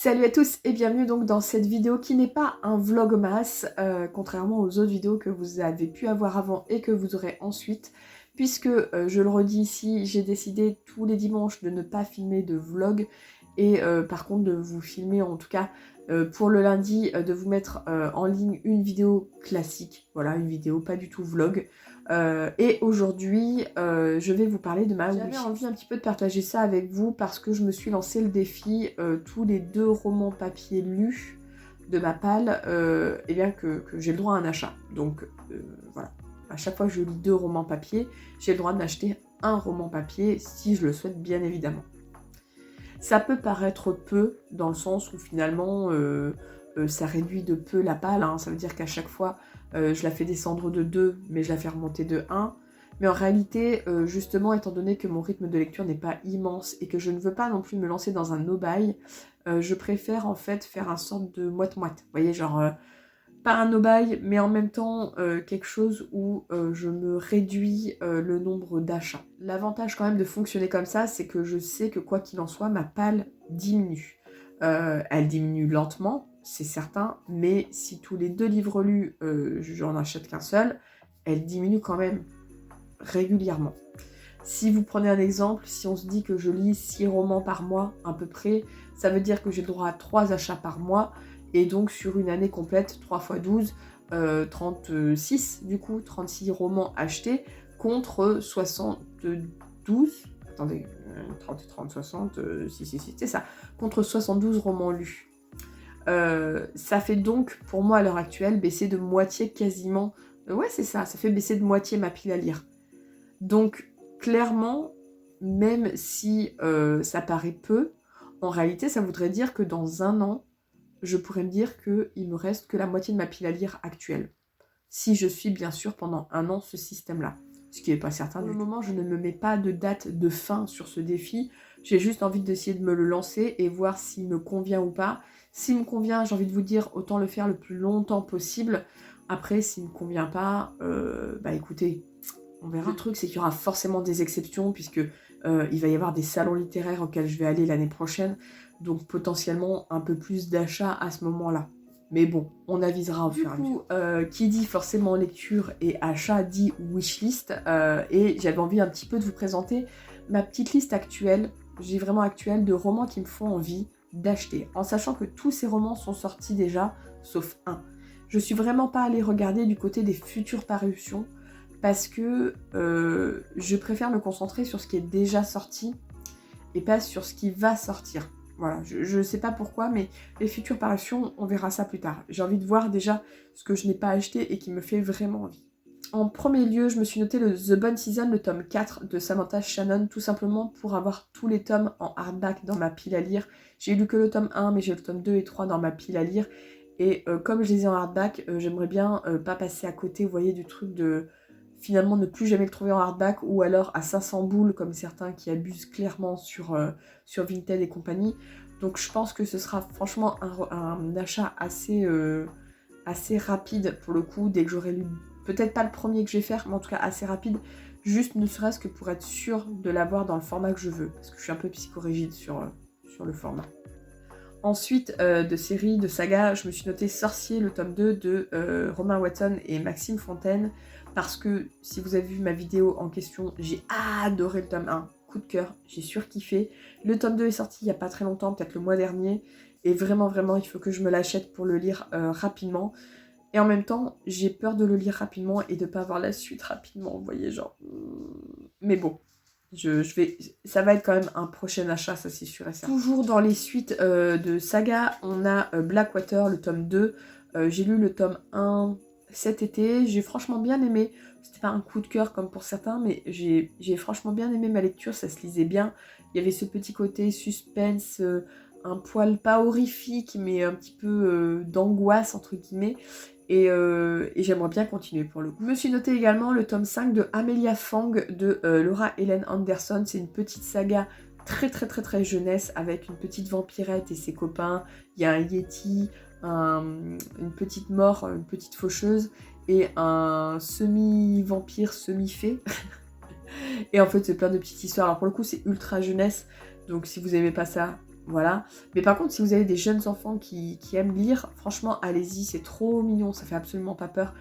Salut à tous et bienvenue donc dans cette vidéo qui n'est pas un vlogmas, contrairement aux autres vidéos que vous avez pu avoir avant et que vous aurez ensuite, puisque, je le redis ici, j'ai décidé tous les dimanches de ne pas filmer de vlog et par contre de vous filmer en tout cas pour le lundi, de vous mettre en ligne une vidéo classique, voilà, une vidéo pas du tout vlog. Et aujourd'hui, je vais vous parler de ma wishlist. J'avais envie un petit peu de partager ça avec vous parce que je me suis lancé le défi tous les 2 romans papier lus de ma palle, et bien que j'ai le droit à un achat. Donc voilà, à chaque fois que je lis 2 romans papier, j'ai le droit d'acheter un roman papier si je le souhaite bien évidemment. Ça peut paraître peu dans le sens où finalement ça réduit de peu la palle, hein. Ça veut dire qu'à chaque fois je la fais descendre de 2 mais je la fais remonter de 1. Mais en réalité, justement, étant donné que mon rythme de lecture n'est pas immense et que je ne veux pas non plus me lancer dans un no-buy, je préfère en fait faire un sorte de moite-moite. Vous voyez, genre, pas un no-buy, mais en même temps quelque chose où je me réduis le nombre d'achats. L'avantage quand même de fonctionner comme ça, c'est que je sais que quoi qu'il en soit, ma palle diminue. Elle diminue lentement, c'est certain, mais si tous les 2 livres lus, j'en achète qu'un seul, elle diminue quand même régulièrement. Si vous prenez un exemple, si on se dit que je lis 6 romans par mois à peu près, ça veut dire que j'ai le droit à 3 achats par mois, et donc sur une année complète, 3 x 12, 36 du coup, 36 romans achetés, contre 72, attendez, 30, 30, 60, si, c'est ça, contre 72 romans lus. Ça fait donc, pour moi à l'heure actuelle, baisser de moitié quasiment, ouais c'est ça, ça fait baisser de moitié ma pile à lire. Donc, clairement, même si ça paraît peu, en réalité, ça voudrait dire que dans un an, je pourrais me dire qu'il me reste que la moitié de ma pile à lire actuelle. Si je suis bien sûr pendant un an ce système-là. Ce qui n'est pas certain du tout. Pour le moment, je ne me mets pas de date de fin sur ce défi. J'ai juste envie d'essayer de me le lancer et voir s'il me convient ou pas. S'il me convient, j'ai envie de vous dire, autant le faire le plus longtemps possible. Après, s'il ne me convient pas, bah écoutez, on verra. Le truc, c'est qu'il y aura forcément des exceptions, puisque il va y avoir des salons littéraires auxquels je vais aller l'année prochaine, donc potentiellement un peu plus d'achats à ce moment-là. Mais bon, on avisera au fur et à mesure. Qui dit forcément lecture et achat dit wishlist, et j'avais envie un petit peu de vous présenter ma petite liste actuelle, j'ai vraiment actuelle, de romans qui me font envie d'acheter, en sachant que tous ces romans sont sortis déjà, sauf un. Je suis vraiment pas allée regarder du côté des futures parutions, parce que je préfère me concentrer sur ce qui est déjà sorti et pas sur ce qui va sortir. Voilà, je sais pas pourquoi, mais les futures parutions, on verra ça plus tard. J'ai envie de voir déjà ce que je n'ai pas acheté et qui me fait vraiment envie. En premier lieu, je me suis noté le The Bone Season, le tome 4 de Samantha Shannon, tout simplement pour avoir tous les tomes en hardback dans ma pile à lire. J'ai lu que le tome 1, mais j'ai le tome 2 et 3 dans ma pile à lire. Et comme je les ai en hardback, j'aimerais bien pas passer à côté, vous voyez, du truc de finalement ne plus jamais le trouver en hardback, ou alors à 500 boules comme certains qui abusent clairement sur Vinted et compagnie. Donc je pense que ce sera franchement un achat assez rapide pour le coup, dès que j'aurai lu, peut-être pas le premier que je vais faire, mais en tout cas assez rapide, juste ne serait-ce que pour être sûre de l'avoir dans le format que je veux, parce que je suis un peu psychorigide sur le format. Ensuite, de séries, de sagas, je me suis noté Sorcier, le tome 2 de Romain Watson et Maxime Fontaine, parce que si vous avez vu ma vidéo en question, j'ai adoré le tome 1, coup de cœur, j'ai surkiffé. Le tome 2 est sorti il n'y a pas très longtemps, peut-être le mois dernier, et vraiment, il faut que je me l'achète pour le lire rapidement. Et en même temps, j'ai peur de le lire rapidement et de pas avoir la suite rapidement, vous voyez, genre... Mais bon, ça va être quand même un prochain achat, ça c'est sûr et certain. Toujours dans les suites de saga, on a Blackwater, le tome 2. J'ai lu le tome 1 cet été, j'ai franchement bien aimé. C'était pas un coup de cœur comme pour certains, mais j'ai franchement bien aimé ma lecture, ça se lisait bien. Il y avait ce petit côté suspense, un poil pas horrifique, mais un petit peu d'angoisse entre guillemets. Et j'aimerais bien continuer pour le coup. Je me suis noté également le tome 5 de Amelia Fang de Laura Ellen Anderson. C'est une petite saga très jeunesse avec une petite vampirette et ses copains. Il y a un yeti, une petite mort, une petite faucheuse et un semi-vampire, semi-fée. Et en fait c'est plein de petites histoires. Alors pour le coup c'est ultra jeunesse, donc si vous aimez pas ça, voilà. Mais par contre, si vous avez des jeunes enfants qui aiment lire, franchement, allez-y, c'est trop mignon, ça fait absolument pas peur.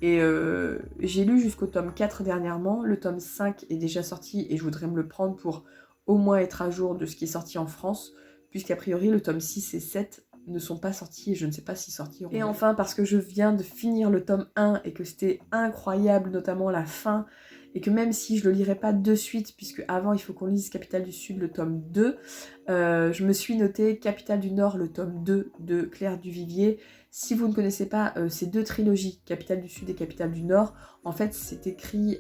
Et j'ai lu jusqu'au tome 4 dernièrement, le tome 5 est déjà sorti et je voudrais me le prendre pour au moins être à jour de ce qui est sorti en France, puisqu'a priori le tome 6 et 7 ne sont pas sortis et je ne sais pas s'ils sortiront. Et enfin, parce que je viens de finir le tome 1 et que c'était incroyable, notamment la fin, et que même si je le lirai pas de suite, puisque avant il faut qu'on lise Capitale du Sud, le tome 2, je me suis noté Capitale du Nord, le tome 2 de Claire Duvivier. Si vous ne connaissez pas ces deux trilogies, Capitale du Sud et Capitale du Nord, en fait c'est écrit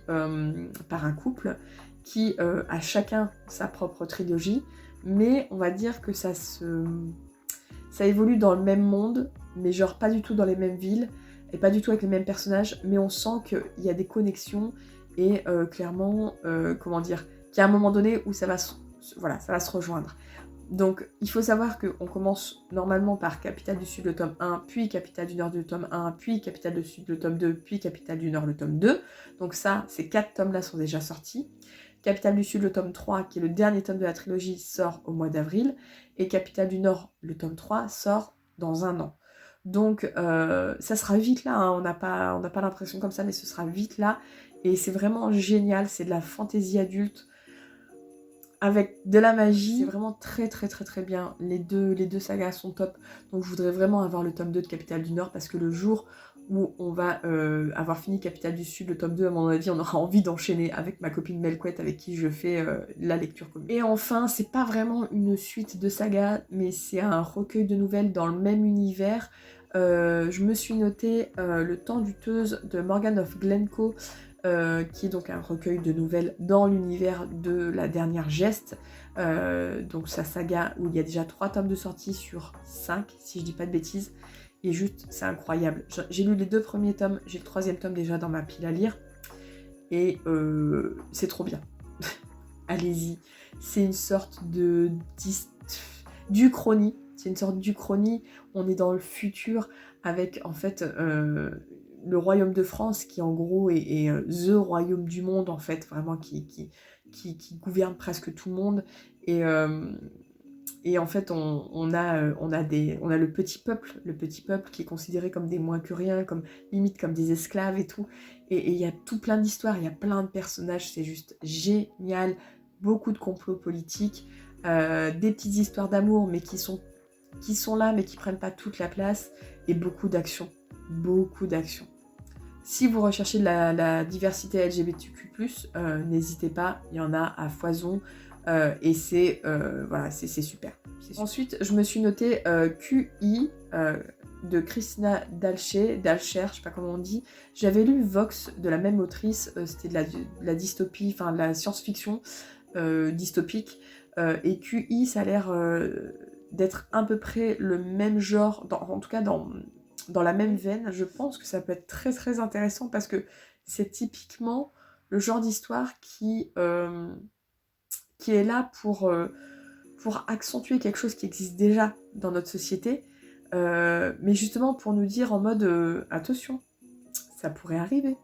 par un couple qui a chacun sa propre trilogie, mais on va dire que ça évolue dans le même monde, mais genre pas du tout dans les mêmes villes, et pas du tout avec les mêmes personnages, mais on sent qu'il y a des connexions, et clairement, comment dire, qu'il y a un moment donné où ça va se rejoindre. Donc il faut savoir qu'on commence normalement par Capitale du Sud le tome 1, puis Capitale du Nord le tome 1, puis Capitale du Sud le tome 2, puis Capitale du Nord le tome 2. Donc ça, ces 4 tomes-là sont déjà sortis. Capitale du Sud le tome 3, qui est le dernier tome de la trilogie, sort au mois d'avril. Et Capitale du Nord, le tome 3, sort dans un an. Donc ça sera vite là, hein. On n'a pas l'impression comme ça, mais ce sera vite là. Et c'est vraiment génial, c'est de la fantaisie adulte avec de la magie. C'est vraiment très très très très bien. Les deux sagas sont top. Donc je voudrais vraiment avoir le tome 2 de Capitale du Nord, parce que le jour où on va avoir fini Capitale du Sud, le tome 2, à mon avis, on aura envie d'enchaîner avec ma copine Melquette, avec qui je fais la lecture commune. Et enfin, c'est pas vraiment une suite de sagas, mais c'est un recueil de nouvelles dans le même univers. Je me suis noté Le Temps du Teuse de Morgan of Glencoe, qui est donc un recueil de nouvelles dans l'univers de La Dernière Geste, donc sa saga où il y a déjà 3 tomes de sortie sur 5, si je dis pas de bêtises, et juste, c'est incroyable. J'ai lu les 2 premiers tomes, j'ai le 3e tome déjà dans ma pile à lire, et c'est trop bien. Allez-y, c'est une sorte d'Uchronie, c'est une sorte d'Uchronie, on est dans le futur avec en fait le royaume de France qui en gros est the royaume du monde en fait, vraiment qui gouverne presque tout le monde, et en fait on a le petit peuple qui est considéré comme des moins que rien, comme limite comme des esclaves et tout, et il y a tout plein d'histoires, il y a plein de personnages, c'est juste génial, beaucoup de complots politiques, des petites histoires d'amour mais qui sont là mais qui prennent pas toute la place, et beaucoup d'action. Si vous recherchez de la diversité LGBTQ+, n'hésitez pas, il y en a à foison, et c'est super. Ensuite, je me suis noté QI de Christina Dalcher, je sais pas comment on dit. J'avais lu Vox de la même autrice, c'était de la dystopie, enfin de la science-fiction dystopique, et QI, ça a l'air d'être à peu près le même genre, en tout cas dans la même veine. Je pense que ça peut être très très intéressant, parce que c'est typiquement le genre d'histoire qui est là pour accentuer quelque chose qui existe déjà dans notre société, mais justement pour nous dire en mode attention, ça pourrait arriver,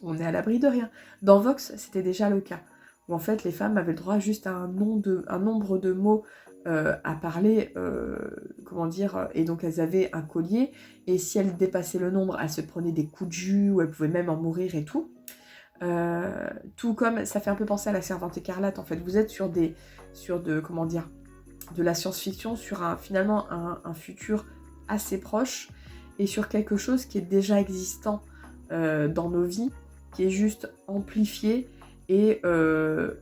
on est à l'abri de rien. Dans Vox, c'était déjà le cas, où en fait les femmes avaient le droit juste à un nombre de mots à parler, comment dire, et donc elles avaient un collier, et si elles dépassaient le nombre, elles se prenaient des coups de jus, ou elles pouvaient même en mourir et tout. Tout comme, ça fait un peu penser à La Servante écarlate, en fait, vous êtes sur de la science-fiction, sur finalement un futur assez proche, et sur quelque chose qui est déjà existant dans nos vies, qui est juste amplifié, et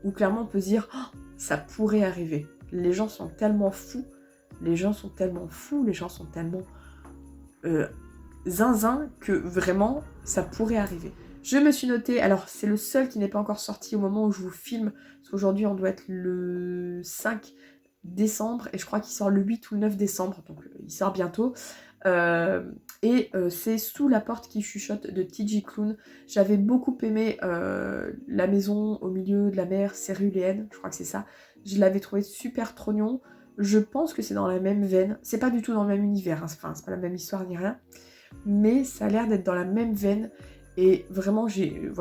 où clairement on peut se dire oh, ça pourrait arriver. Les gens sont tellement fous, les gens sont tellement zinzin, que vraiment ça pourrait arriver. Je me suis noté, alors c'est le seul qui n'est pas encore sorti au moment où je vous filme, parce qu'aujourd'hui on doit être le 5 décembre, et je crois qu'il sort le 8 ou le 9 décembre, donc il sort bientôt. C'est Sous la porte qui chuchote de T.J. Klune. J'avais beaucoup aimé La maison au milieu de la mer, Céruléenne, je crois que c'est ça. Je l'avais trouvé super trognon. Je pense que c'est dans la même veine. C'est pas du tout dans le même univers, hein. Enfin, c'est pas la même histoire ni rien. Mais ça a l'air d'être dans la même veine. Et vraiment, j'ai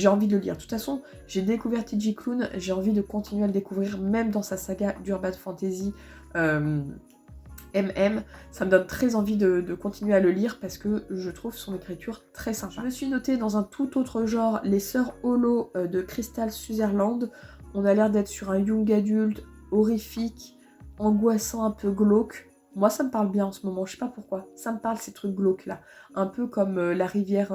envie de le lire. De toute façon, j'ai découvert T.J. Klune, j'ai envie de continuer à le découvrir, même dans sa saga d'Urban Fantasy, MM, ça me donne très envie de continuer à le lire parce que je trouve son écriture très sympa. Je me suis notée dans un tout autre genre, Les Sœurs Hollow de Crystal Sutherland. On a l'air d'être sur un young adulte, horrifique, angoissant, un peu glauque. Moi ça me parle bien en ce moment, je sais pas pourquoi. Ça me parle ces trucs glauques là. Un peu comme la rivière...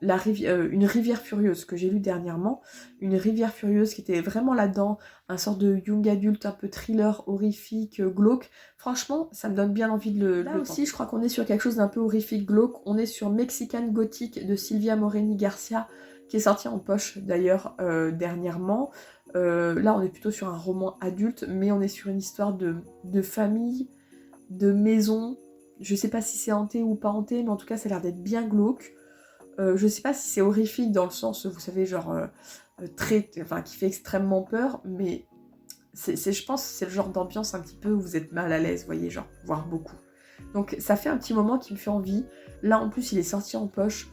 une rivière furieuse que j'ai lu dernièrement, une rivière furieuse qui était vraiment là-dedans, un sort de young adulte un peu thriller horrifique, glauque. Franchement, ça me donne bien envie de le... Là aussi, je crois qu'on est sur quelque chose d'un peu horrifique, glauque. On est sur Mexican Gothic de Silvia Moreni Garcia, qui est sorti en poche d'ailleurs dernièrement. Là, on est plutôt sur un roman adulte, mais on est sur une histoire de famille, de maison. Je sais pas si c'est hanté ou pas hanté, mais en tout cas, ça a l'air d'être bien glauque. Je sais pas si c'est horrifique dans le sens, vous savez, genre qui fait extrêmement peur, mais je pense que c'est le genre d'ambiance un petit peu où vous êtes mal à l'aise, vous voyez, genre, voire beaucoup. Donc ça fait un petit moment qui me fait envie. Là en plus il est sorti en poche,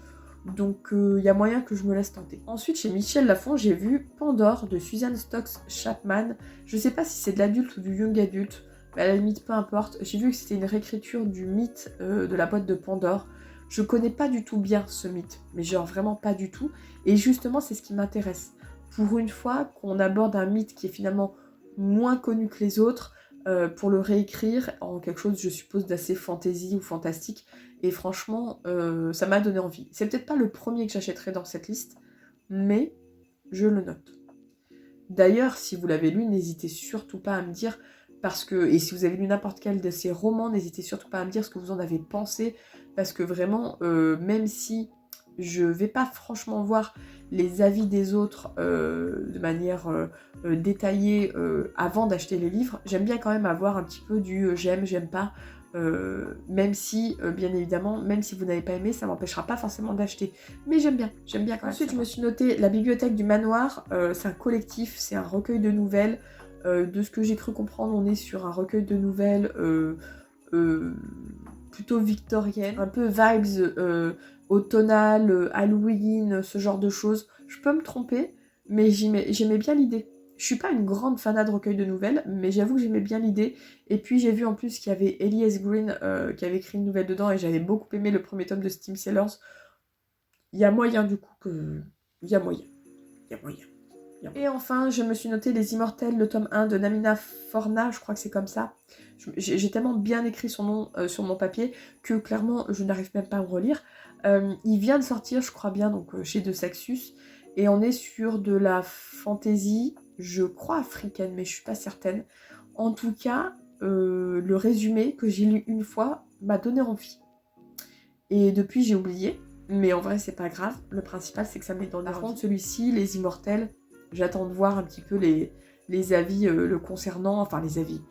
donc il y a moyen que je me laisse tenter. Ensuite chez Michel Lafon, j'ai vu Pandore de Suzanne Stocks Chapman. Je sais pas si c'est de l'adulte ou du young adulte, mais à la limite peu importe. J'ai vu que c'était une réécriture du mythe de la boîte de Pandore. Je connais pas du tout bien ce mythe, mais genre vraiment pas du tout. Et justement, c'est ce qui m'intéresse. Pour une fois qu'on aborde un mythe qui est finalement moins connu que les autres, pour le réécrire en quelque chose, je suppose, d'assez fantasy ou fantastique. Et franchement, ça m'a donné envie. C'est peut-être pas le premier que j'achèterai dans cette liste, mais je le note. D'ailleurs, si vous l'avez lu, n'hésitez surtout pas à me dire, parce que, et si vous avez lu n'importe quel de ces romans, n'hésitez surtout pas à me dire ce que vous en avez pensé, parce que vraiment, même si je vais pas franchement voir les avis des autres de manière détaillée avant d'acheter les livres, j'aime bien quand même avoir un petit peu du j'aime, j'aime pas, même si, bien évidemment, même si vous n'avez pas aimé, ça m'empêchera pas forcément d'acheter. Mais j'aime bien quand même. Ensuite, je me suis noté La Bibliothèque du Manoir, c'est un collectif, c'est un recueil de nouvelles. De ce que j'ai cru comprendre, on est sur un recueil de nouvelles plutôt victorienne, un peu vibes automnales, Halloween, ce genre de choses. Je peux me tromper, mais j'aimais bien l'idée. Je suis pas une grande fanat de recueil de nouvelles, mais j'avoue que j'aimais bien l'idée. Et puis j'ai vu en plus qu'il y avait Ellie S. Green qui avait écrit une nouvelle dedans, et j'avais beaucoup aimé le premier tome de Steam Sellers. Il y a moyen du coup que... Il y a moyen. Et enfin, je me suis noté Les Immortels, le tome 1 de Namina Forna, je crois que c'est comme ça. J'ai tellement bien écrit son nom sur mon papier que clairement, je n'arrive même pas à me relire. Il vient de sortir, je crois bien, donc chez De Saxus. Et on est sur de la fantaisie, je crois africaine, mais je suis pas certaine. En tout cas, le résumé que j'ai lu une fois m'a donné envie. Et depuis, j'ai oublié. Mais en vrai, c'est pas grave. Le principal, c'est que ça m'est donné envie. Par contre, celui-ci, Les Immortels, j'attends de voir un petit peu les avis le concernant. Enfin, les avis.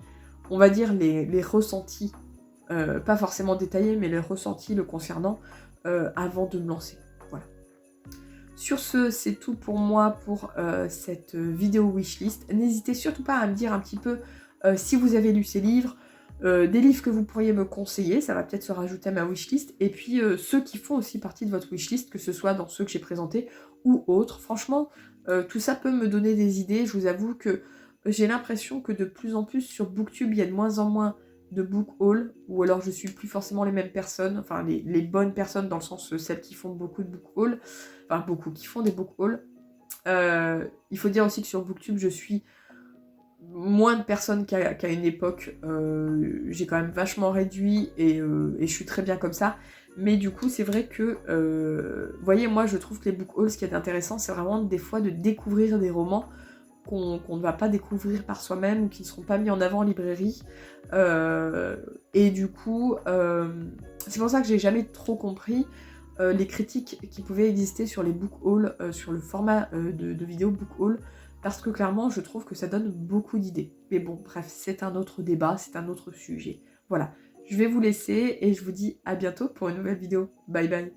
On va dire les ressentis. Pas forcément détaillés, mais les ressentis le concernant avant de me lancer. Voilà. Sur ce, c'est tout pour moi pour cette vidéo wishlist. N'hésitez surtout pas à me dire un petit peu si vous avez lu ces livres, des livres que vous pourriez me conseiller, ça va peut-être se rajouter à ma wishlist, et puis ceux qui font aussi partie de votre wishlist, que ce soit dans ceux que j'ai présentés ou autres. Franchement, tout ça peut me donner des idées. Je vous avoue que j'ai l'impression que de plus en plus sur Booktube, il y a de moins en moins de book haul, ou alors je suis plus forcément les mêmes personnes, enfin les bonnes personnes dans le sens celles qui font beaucoup de book haul, enfin beaucoup qui font des book hauls. Il faut dire aussi que sur Booktube, je suis moins de personnes qu'à une époque. J'ai quand même vachement réduit et je suis très bien comme ça. Mais du coup, c'est vrai que, vous voyez, moi je trouve que les book hauls, ce qui est intéressant, c'est vraiment des fois de découvrir des romans qu'on ne va pas découvrir par soi-même ou qui ne seront pas mis en avant en librairie. Et du coup, c'est pour ça que j'ai jamais trop compris les critiques qui pouvaient exister sur les book hauls, sur le format de vidéo book haul, parce que clairement, je trouve que ça donne beaucoup d'idées. Mais bon, bref, c'est un autre débat, c'est un autre sujet. Voilà, je vais vous laisser et je vous dis à bientôt pour une nouvelle vidéo. Bye bye.